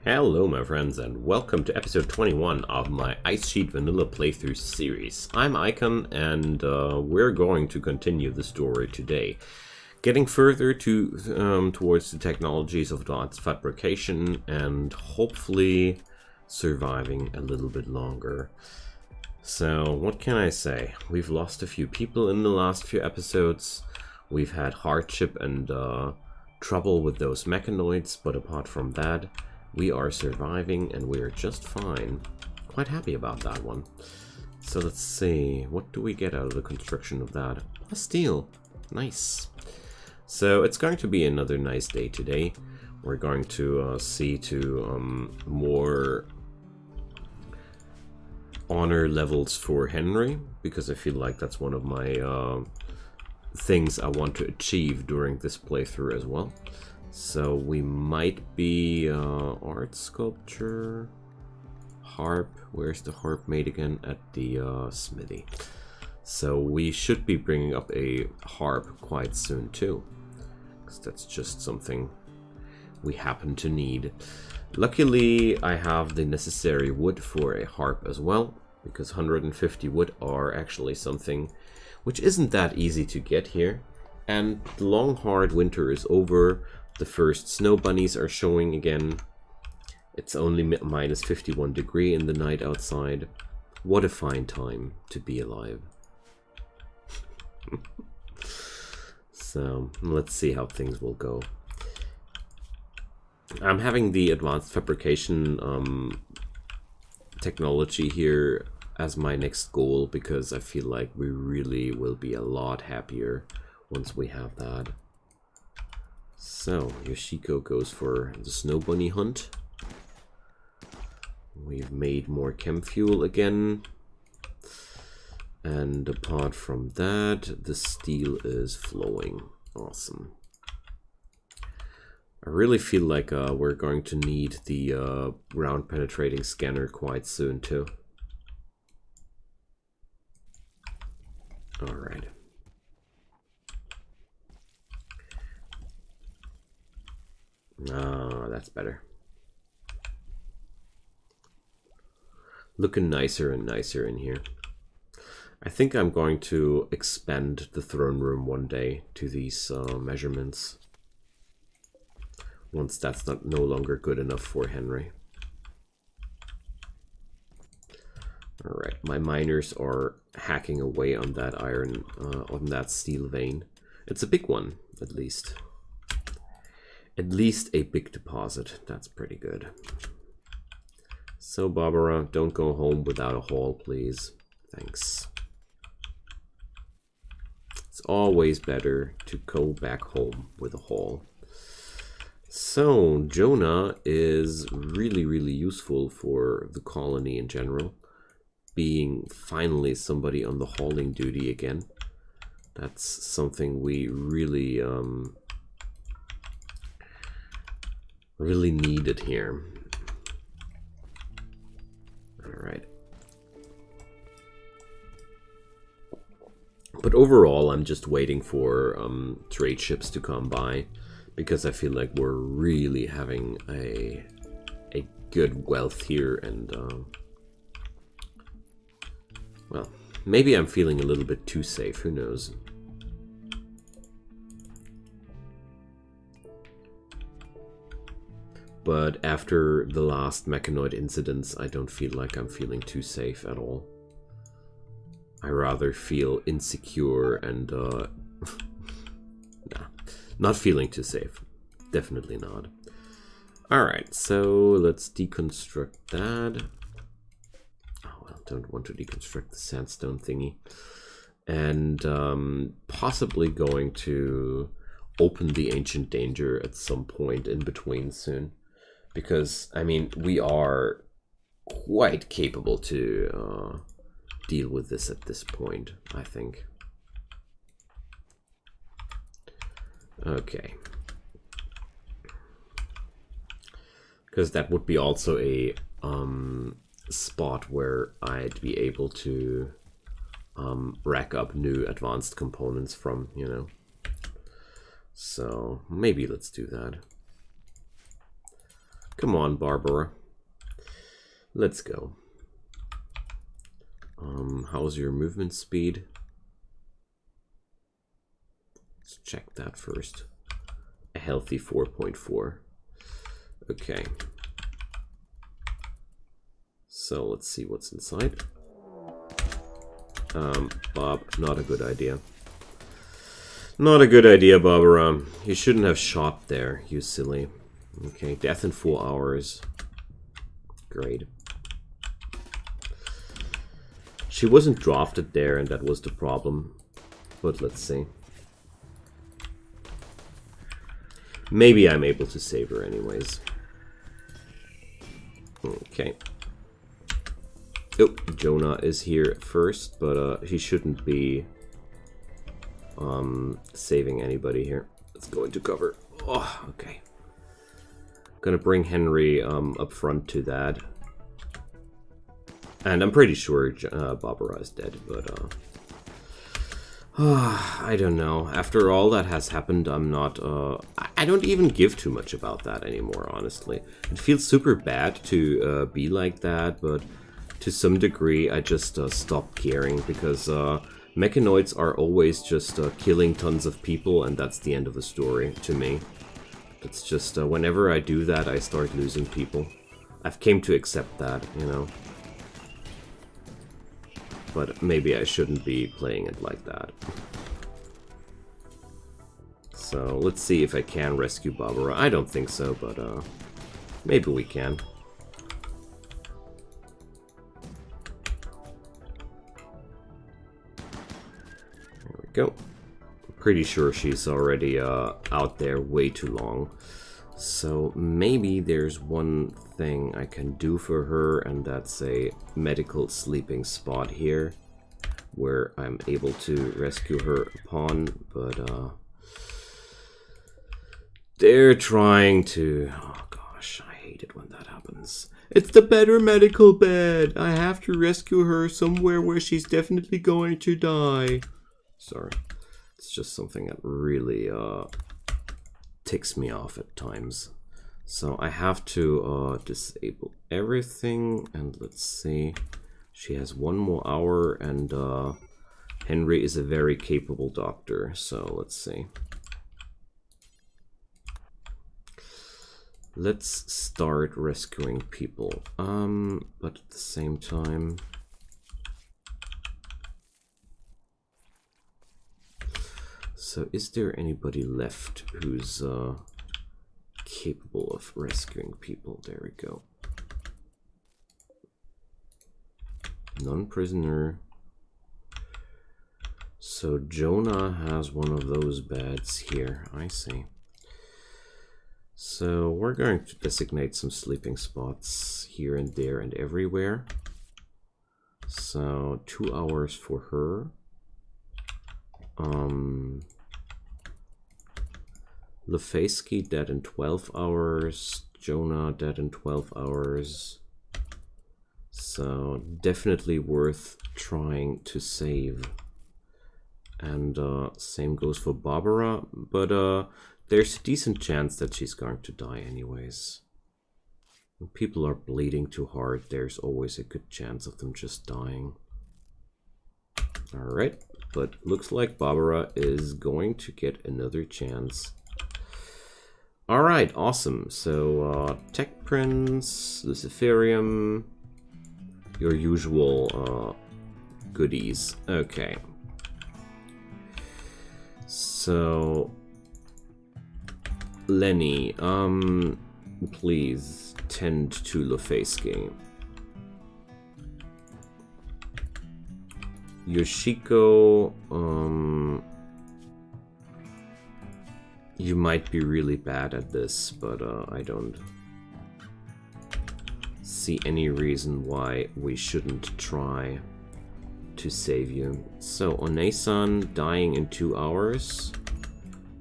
Hello my friends and welcome to episode 21 of my Ice Sheet Vanilla playthrough series. I'm Icon and we're going to continue the story today. Getting further towards the technologies of advanced fabrication and hopefully surviving a little bit longer. So what can I say? We've lost a few people in the last few episodes. We've had hardship and trouble with those mechanoids, but apart from that, we are surviving and we are just fine. Quite happy about that one. So let's see, what do we get out of the construction of that? A steel. Nice. So it's going to be another nice day today. We're going to see to more honor levels for Henry, because I feel like that's one of my things I want to achieve during this playthrough as well. So we might be art sculpture, harp. Where's the harp made again? At the smithy. So we should be bringing up a harp quite soon too, because that's just something we happen to need. Luckily, I have the necessary wood for a harp as well, because 150 wood are actually something which isn't that easy to get here. And the long hard winter is over. The first snow bunnies are showing again. It's only minus 51 degrees in the night outside. What a fine time to be alive. So let's see how things will go. I'm having the advanced fabrication technology here as my next goal, because I feel like we really will be a lot happier once we have that. So, Yoshiko goes for the snow bunny hunt. We've made more chem fuel again. And apart from that, the steel is flowing. Awesome. I really feel like we're going to need the ground penetrating scanner quite soon too. Alright. Ah, that's better. Looking nicer and nicer in here. I think I'm going to expand the throne room one day to these measurements. Once that's no longer good enough for Henry. Alright, my miners are hacking away on that iron, on that steel vein. It's a big one, at least. At least a big deposit. That's pretty good. So, Barbara, don't go home without a haul, please. Thanks. It's always better to go back home with a haul. So, Jonah is really, really useful for the colony in general. Being finally somebody on the hauling duty again. That's something we really really needed here. Alright. But overall, I'm just waiting for trade ships to come by, because I feel like we're really having a good wealth here, and well, maybe I'm feeling a little bit too safe, who knows. But after the last mechanoid incidents, I don't feel like I'm feeling too safe at all. I rather feel insecure and nah, not feeling too safe. Definitely not. Alright, so let's deconstruct that. Oh well, don't want to deconstruct the sandstone thingy. And possibly going to open the Ancient Danger at some point in between soon. Because, I mean, we are quite capable to deal with this at this point, I think. Okay. Because that would be also a spot where I'd be able to rack up new advanced components from, you know. So maybe let's do that. Come on, Barbara. Let's go. How's your movement speed? Let's check that first. A healthy 4.4. Okay. So let's see what's inside. Bob, not a good idea. Not a good idea, Barbara. You shouldn't have shot there, you silly. Okay, death in 4 hours. Great. She wasn't drafted there, and that was the problem. But let's see. Maybe I'm able to save her anyways. Okay. Oh, Jonah is here first, but he shouldn't be saving anybody here. Let's go into cover. Oh, okay. Gonna bring Henry up front to that. And I'm pretty sure Barbara is dead, but I don't know. After all that has happened, I'm not I don't even give too much about that anymore, honestly. It feels super bad to be like that, but to some degree I just stopped caring, because mechanoids are always just killing tons of people, and that's the end of the story to me. It's just whenever I do that, I start losing people. I've came to accept that, you know. But maybe I shouldn't be playing it like that. So let's see if I can rescue Barbara. I don't think so, but maybe we can. There we go. Pretty sure she's already out there way too long. So maybe there's one thing I can do for her, and that's a medical sleeping spot here where I'm able to rescue her upon, but they're trying to... Oh gosh, I hate it when that happens. It's the better medical bed! I have to rescue her somewhere where she's definitely going to die. Sorry. It's just something that really ticks me off at times. So I have to disable everything, and let's see. She has 1 more hour, and Henry is a very capable doctor, so let's see. Let's start rescuing people, but at the same time... So is there anybody left who's capable of rescuing people? There we go. Non-prisoner. So Jonah has one of those beds here. I see. So we're going to designate some sleeping spots here and there and everywhere. So 2 hours for her. Lefesky dead in 12 hours. Jonah dead in 12 hours. So definitely worth trying to save. And same goes for Barbara, but there's a decent chance that she's going to die anyways. When people are bleeding too hard, there's always a good chance of them just dying. Alright, but looks like Barbara is going to get another chance. Alright, awesome. So, Tech Prince, Luciferium, your usual goodies. Okay. So, Lenny, please tend to Lefesky. Yoshiko, you might be really bad at this, but I don't see any reason why we shouldn't try to save you. So, Onesan dying in 2 hours.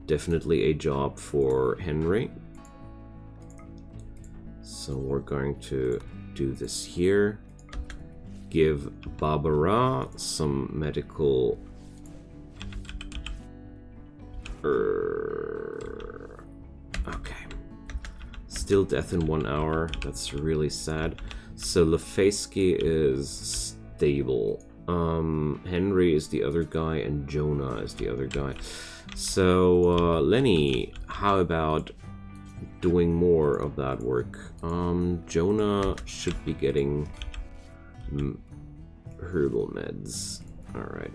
Definitely a job for Henry. So we're going to do this here. Give Barbara some medical... Okay. still death in 1 hour. That's really sad. So Lefeski is stable. Henry is the other guy, and Jonah is the other guy. So Lenny, how about doing more of that work? Jonah should be getting herbal meds. All right.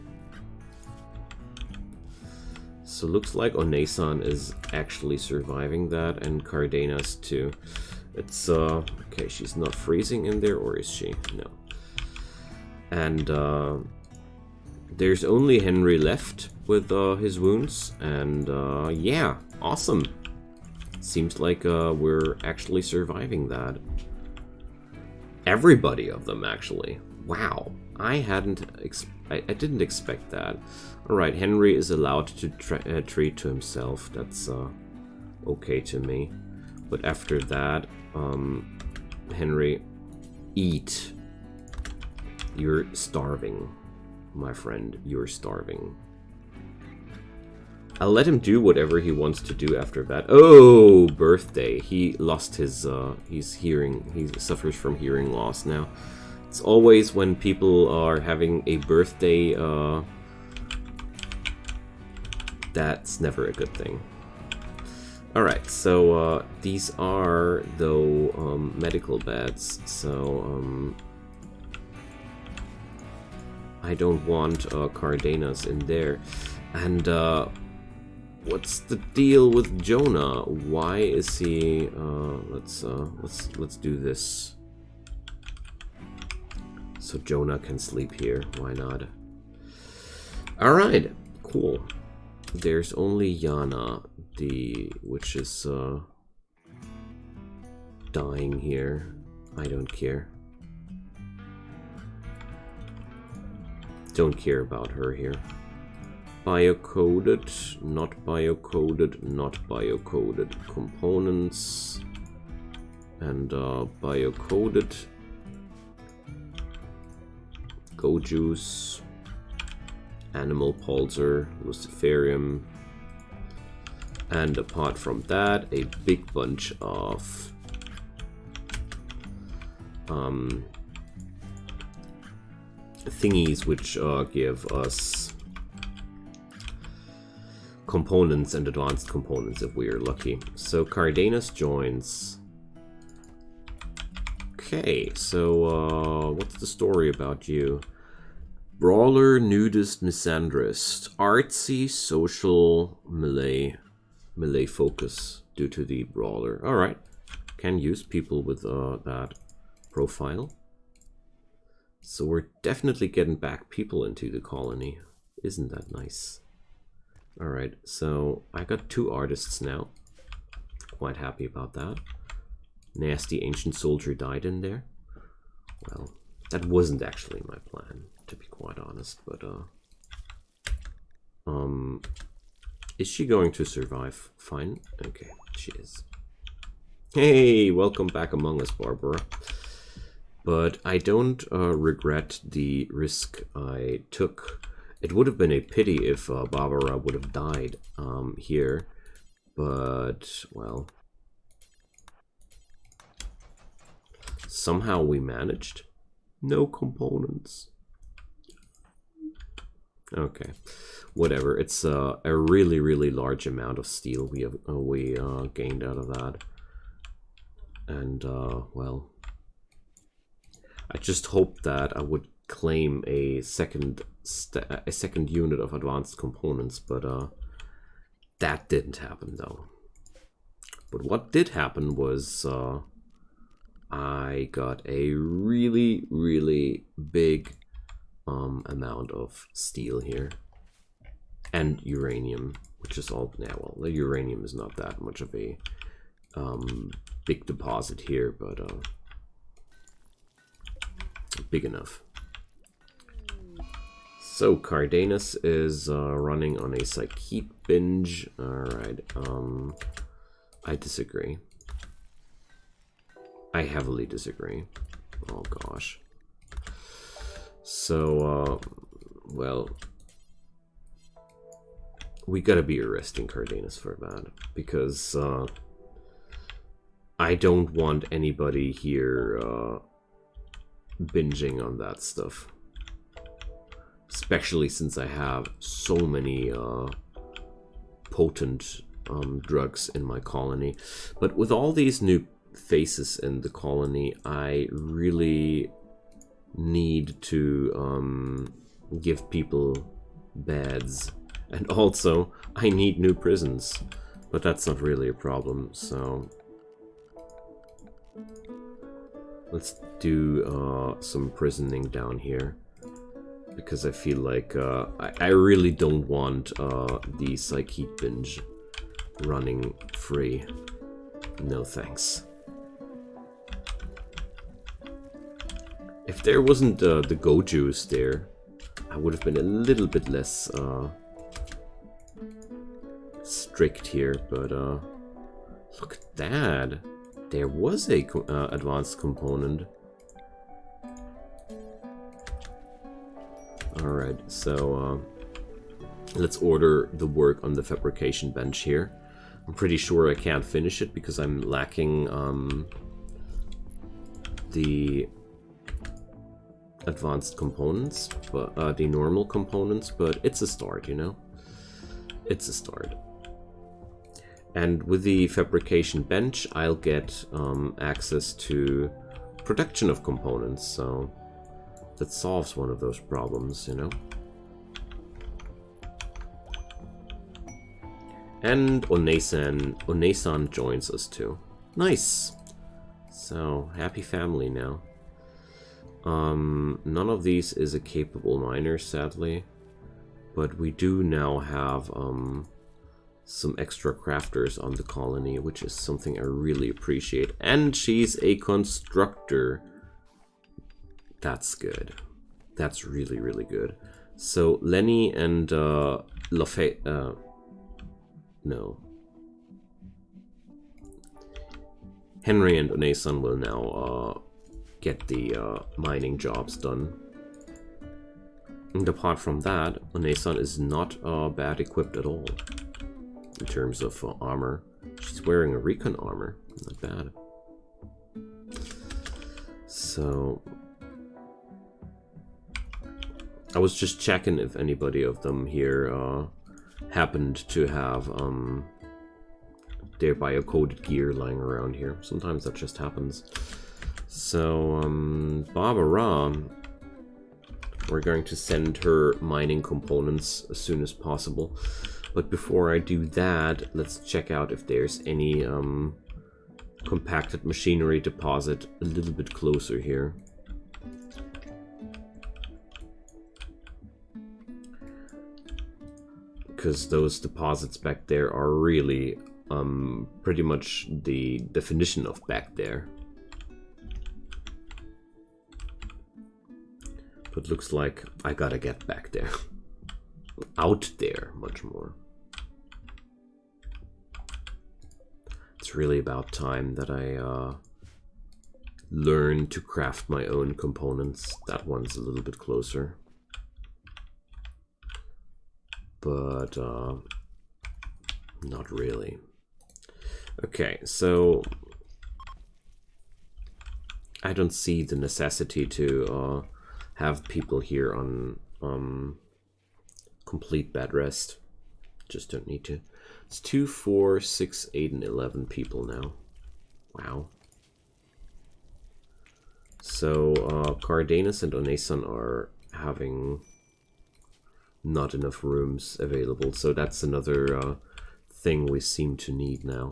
So looks like Onesan is actually surviving that, and Cardenas too. It's okay, she's not freezing in there, or is she? No. And there's only Henry left with his wounds, and yeah, awesome. Seems like we're actually surviving that. Everybody of them, actually. Wow, I didn't expect that. Alright, Henry is allowed to treat to himself. That's okay to me. But after that, Henry, eat. You're starving, my friend. You're starving. I'll let him do whatever he wants to do after that. Oh, birthday. He lost his, he's hearing, he suffers from hearing loss now. It's always when people are having a birthday, that's never a good thing. Alright, so these are, though, medical beds, so I don't want Cardenas in there. And what's the deal with Jonah? Why is he? Let's do this. So Jonah can sleep here. Why not? All right, cool. There's only Yana, which is dying here. I don't care. Don't care about her here. Biocoded, not biocoded, not biocoded. Components and biocoded. Go juice. Animal pulsar, luciferium. And apart from that, a big bunch of thingies which give us components and advanced components if we are lucky. So Cardenas joins. Okay, so what's the story about you? Brawler, nudist, misandrist, artsy, social, melee focus due to the brawler. All right, can use people with that profile. So we're definitely getting back people into the colony. Isn't that nice? All right, so I got 2 artists now. Quite happy about that. Nasty ancient soldier died in there. Well, that wasn't actually my plan, to be quite honest, but is she going to survive? Fine. Okay, she is. Hey, welcome back among us, Barbara. But I don't regret the risk I took. It would have been a pity if Barbara would have died here, but, well, somehow we managed. No components. Okay, whatever. It's a really, really large amount of steel we gained out of that, and well, I just hoped that I would claim a second unit of advanced components, but that didn't happen though. But what did happen was I got a really, really big amount of steel here, and uranium, which is all, yeah, well, the uranium is not that much of a big deposit here, but big enough. So Cardenas is running on a psychic binge. Alright, I disagree. I heavily disagree. Oh gosh. So, well, we gotta be arresting Cardenas for that, because I don't want anybody here binging on that stuff. Especially since I have so many potent drugs in my colony. But with all these new faces in the colony, I really need to give people beds. And also, I need new prisons. But that's not really a problem, so... let's do some prisoning down here. Because I feel like I really don't want the psych heat binge running free. No thanks. If there wasn't the go juice there, I would have been a little bit less strict here, but look at that. There was a advanced component. Alright, so let's order the work on the fabrication bench here. I'm pretty sure I can't finish it because I'm lacking the advanced components, but the normal components, but it's a start, you know? It's a start. And with the fabrication bench, I'll get access to production of components, so that solves one of those problems, you know? And Onesan joins us too. Nice! So, happy family now. None of these is a capable miner, sadly. But we do now have some extra crafters on the colony, which is something I really appreciate. And she's a constructor. That's good. That's really, really good. So Lenny and Lafayette, no. Henry and Onesan will now get the mining jobs done. And apart from that, Onesan is not bad equipped at all in terms of armor. She's wearing a recon armor, not bad. So I was just checking if anybody of them here happened to have their bio-coded gear lying around here. Sometimes that just happens. So Barbara, we're going to send her mining components as soon as possible. But before I do that, let's check out if there's any compacted machinery deposit a little bit closer here. Because those deposits back there are really pretty much the definition of back there. But looks like I gotta get back there. Out there, much more. It's really about time that I learn to craft my own components. That one's a little bit closer. But not really. Okay, so I don't see the necessity to have people here on complete bed rest. Just don't need to. It's 2, 4, 6, 8, and 11 people now. Wow. So Cardenas and Onesan are having not enough rooms available, so that's another thing we seem to need now.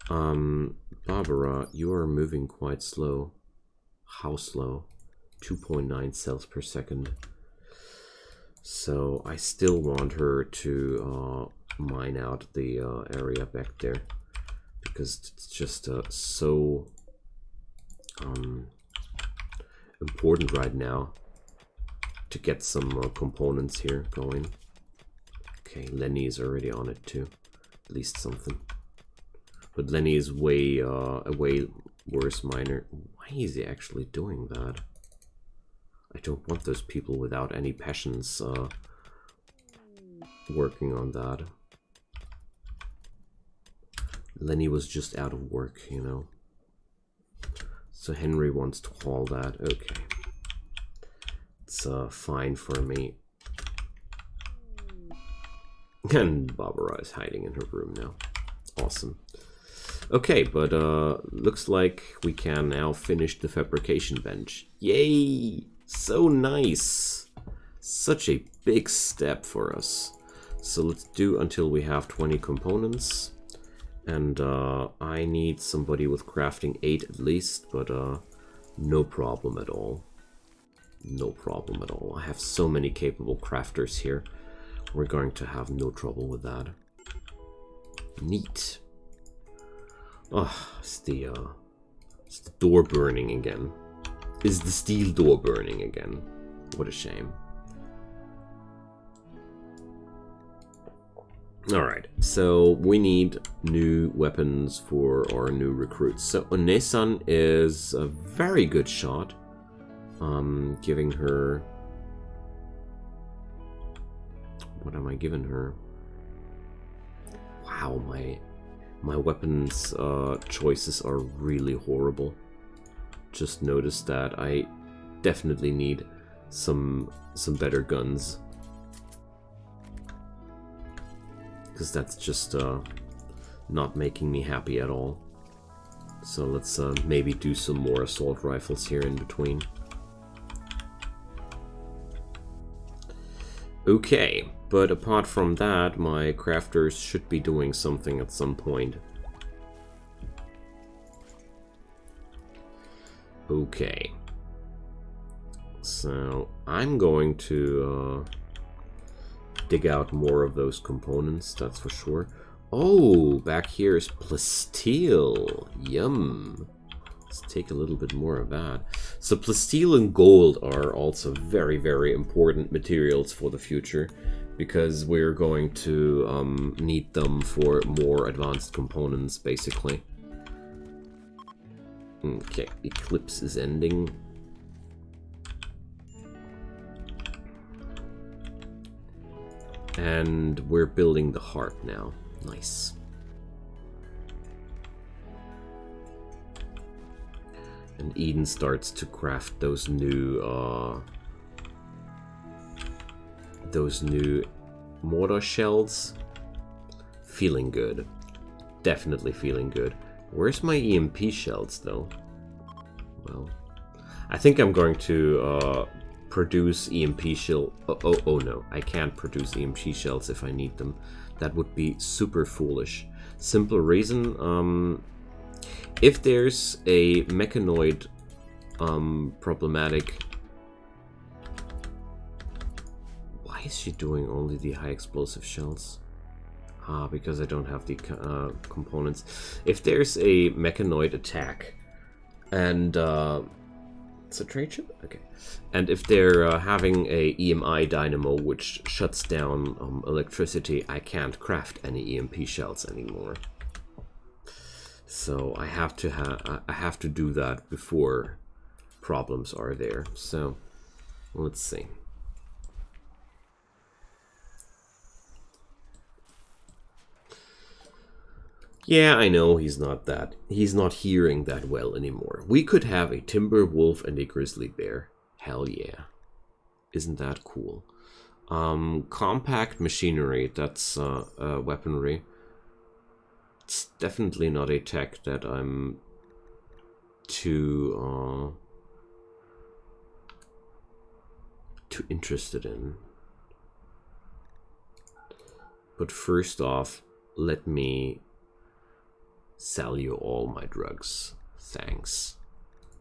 Barbara, you are moving quite slow. How slow? 2.9 cells per second. So I still want her to mine out the area back there, because it's just so important right now to get some components here going. Okay, Lenny is already on it too, at least something. But Lenny is way a way worse miner. Why is he actually doing that? I don't want those people without any passions working on that. Lenny was just out of work, you know. So Henry wants to haul that. Okay. It's fine for me. And Barbara is hiding in her room now. Awesome. Okay, but looks like we can now finish the fabrication bench. Yay! So nice! Such a big step for us. So let's do until we have 20 components. And I need somebody with crafting 8 at least, but no problem at all. No problem at all. I have so many capable crafters here. We're going to have no trouble with that. Neat. Oh, it's the door burning again. Is the steel door burning again? What a shame. Alright, so we need new weapons for our new recruits. So Onesan is a very good shot. Giving her... What am I giving her? Wow, my weapons choices are really horrible. Just noticed that I definitely need some better guns. Because that's just not making me happy at all. So let's maybe do some more assault rifles here in between. Okay, but apart from that, my crafters should be doing something at some point. Okay. So I'm going to dig out more of those components, that's for sure. Oh, back here is plasteel. Yum. Let's take a little bit more of that. So plasteel and gold are also very, very important materials for the future, because we're going to need them for more advanced components, basically. Okay, Eclipse is ending. And we're building the heart now. Nice. And Eden starts to craft those new mortar shells. Feeling good. Definitely feeling good. Where's my EMP shells though? Well, I think I'm going to produce EMP shell. Oh no, I can't produce EMP shells if I need them. That would be super foolish. Simple reason, if there's a mechanoid problematic... Why is she doing only the high explosive shells? Ah, because I don't have the components. If there's a mechanoid attack and... it's a trade ship? Okay. And if they're having a EMI dynamo which shuts down electricity, I can't craft any EMP shells anymore. So I have to do that before problems are there. So let's see. Yeah, I know he's not hearing that well anymore. We could have a timber wolf and a grizzly bear. Hell yeah. Isn't that cool? Compact machinery, that's weaponry. It's definitely not a tech that I'm too interested in. But first off, let me sell you all my drugs. Thanks.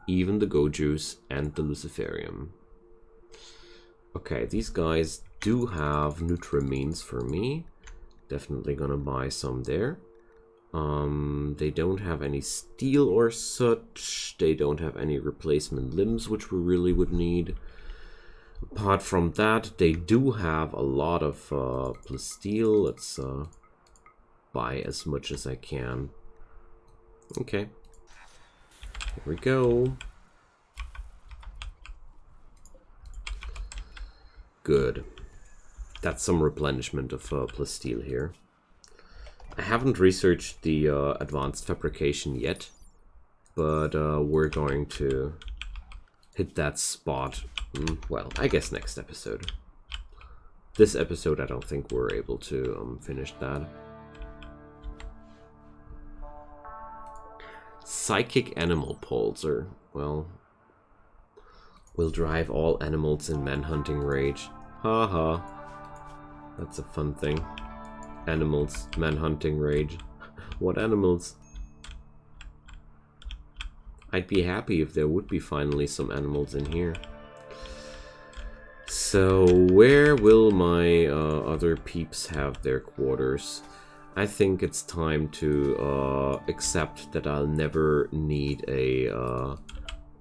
Even the go juice and the luciferium. Okay, these guys do have nutramines for me. Definitely gonna buy some there. They don't have any steel or such. They don't have any replacement limbs, which we really would need. Apart from that, they do have a lot of plasteel. Let's buy as much as I can. Okay. Here we go. Good. That's some replenishment of plasteel here. I haven't researched the advanced fabrication yet, but we're going to hit that spot, well, I guess next episode. This episode, I don't think we're able to finish that. Psychic animal pulsar. Well, will drive all animals in manhunting rage. Haha. That's a fun thing. Animals, manhunting rage. What animals? I'd be happy if there would be finally some animals in here. So, where will my other peeps have their quarters? I think it's time to accept that I'll never need a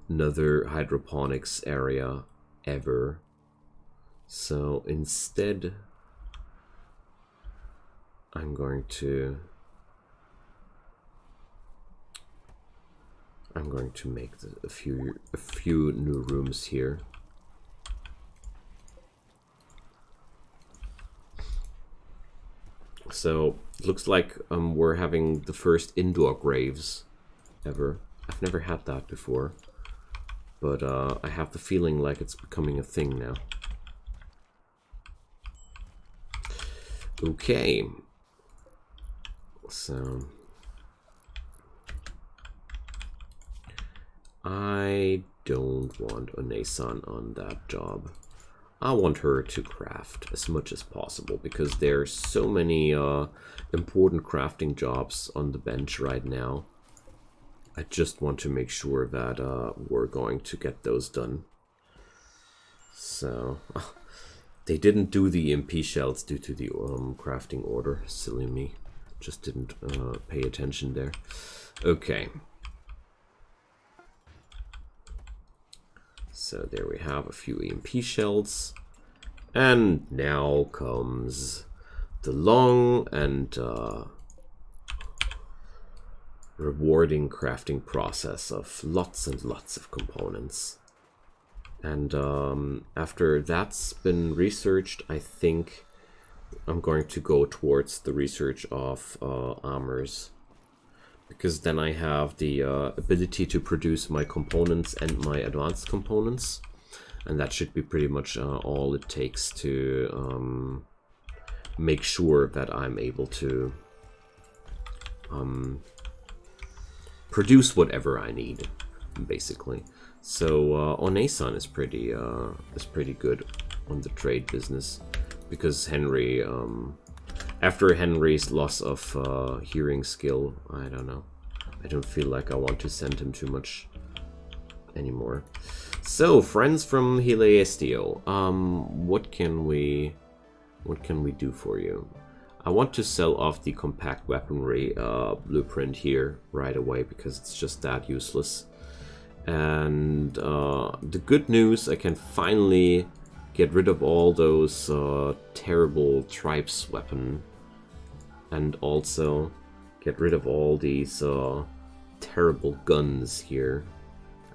another hydroponics area ever. So instead, I'm going to make a few new rooms here. So it looks like we're having the first indoor graves ever. I've never had that before, but I have the feeling like it's becoming a thing now. Okay, so I don't want Onesan on that job. I want her to craft as much as possible because there's so many important crafting jobs on the bench right now. I just want to make sure that we're going to get those done. So, they didn't do the EMP shells due to the crafting order. Silly me. Just didn't pay attention there. Okay. So there we have a few EMP shells. And now comes the long and rewarding crafting process of lots and lots of components. And after that's been researched, I think I'm going to go towards the research of armors. Because then I have the ability to produce my components and my advanced components. And that should be pretty much all it takes to make sure that I'm able to produce whatever I need, basically. So Onesan is pretty good on the trade business, because Henry, after Henry's loss of hearing skill, I don't know. I don't feel like I want to send him too much anymore. So, friends from Heliastio, what can we do for you? I want to sell off the compact weaponry blueprint here right away because it's just that useless. And the good news, I can finally get rid of all those terrible tribes weapon, and also get rid of all these terrible guns here.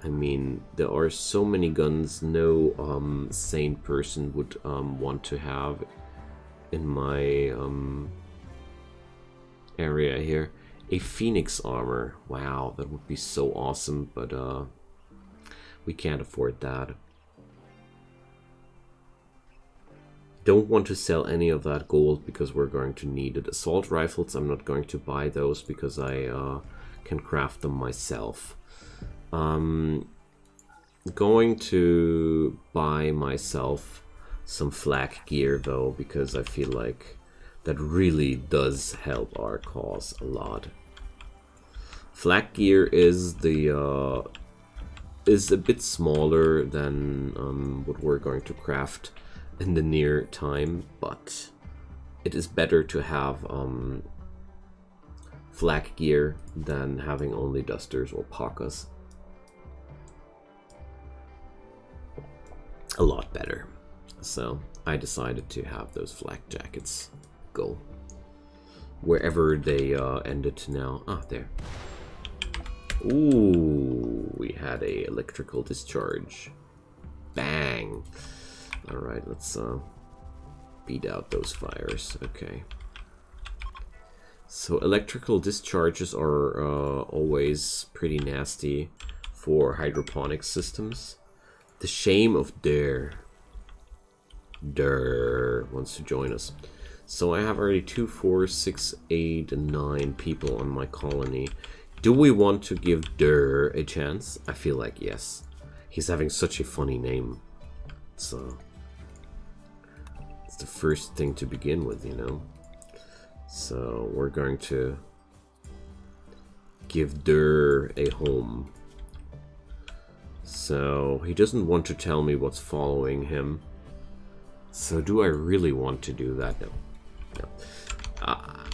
I mean, there are so many guns no sane person would want to have in my area here. A Phoenix armor. Wow, that would be so awesome, but we can't afford that. Don't want to sell any of that gold because we're going to need it. Assault rifles, I'm not going to buy those because I can craft them myself. Going to buy myself some flak gear though, because I feel like that really does help our cause a lot. Flak gear is the is a bit smaller than what we're going to craft in the near time, but it is better to have flak gear than having only dusters or parkas. A lot better. So I decided to have those flak jackets go wherever they ended now. Ah, there. Ooh, we had a electrical discharge. Bang. All right, let's beat out those fires. Okay. So electrical discharges are always pretty nasty for hydroponic systems. The shame of Dare wants to join us. So I have already 2, 4, 6, 8, and 9 people on my colony. Do we want to give Dare a chance? I feel like yes. He's having such a funny name. So it's the first thing to begin with, you know. So we're going to give Dare a home. So he doesn't want to tell me what's following him. So do I really want to do that? No. No.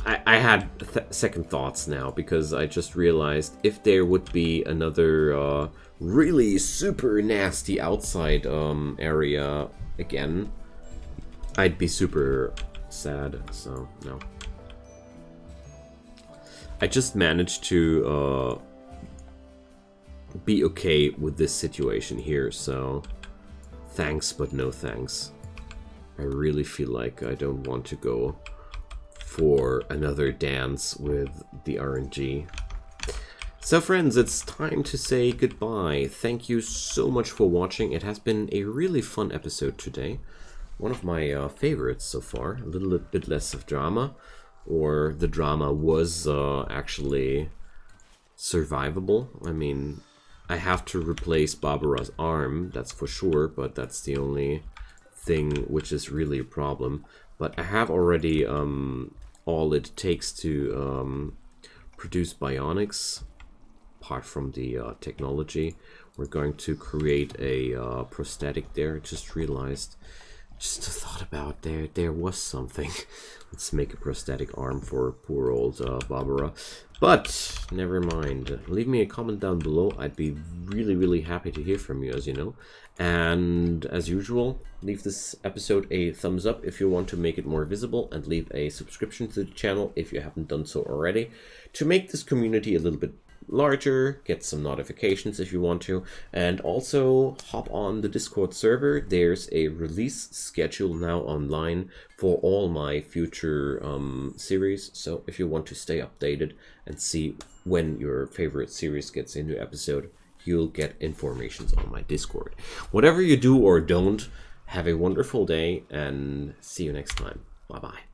I had second thoughts now, because I just realized if there would be another really super nasty outside area again, I'd be super sad. So no. I just managed to be okay with this situation here, so thanks but no thanks. I really feel like I don't want to go for another dance with the RNG. So friends, it's time to say goodbye. Thank you so much for watching. It has been a really fun episode today. One of my favorites so far. A little bit less of drama. Or the drama was actually survivable. I mean, I have to replace Barbara's arm, that's for sure, but that's the only thing which is really a problem. But I have already all it takes to produce bionics, apart from the technology. We're going to create a prosthetic there. Just realized, just thought about there was something. Let's make a prosthetic arm for poor old Barbara. But never mind. Leave me a comment down below. I'd be really happy to hear from you, as you know. And as usual, leave this episode a thumbs up if you want to make it more visible, and leave a subscription to the channel if you haven't done so already, to make this community a little bit larger, get some notifications if you want to, and also hop on the Discord server. There's a release schedule now online for all my future series, so if you want to stay updated and see when your favorite series gets into episode, you'll get informations on my Discord. Whatever you do or don't, have a wonderful day, and see you next time. Bye bye.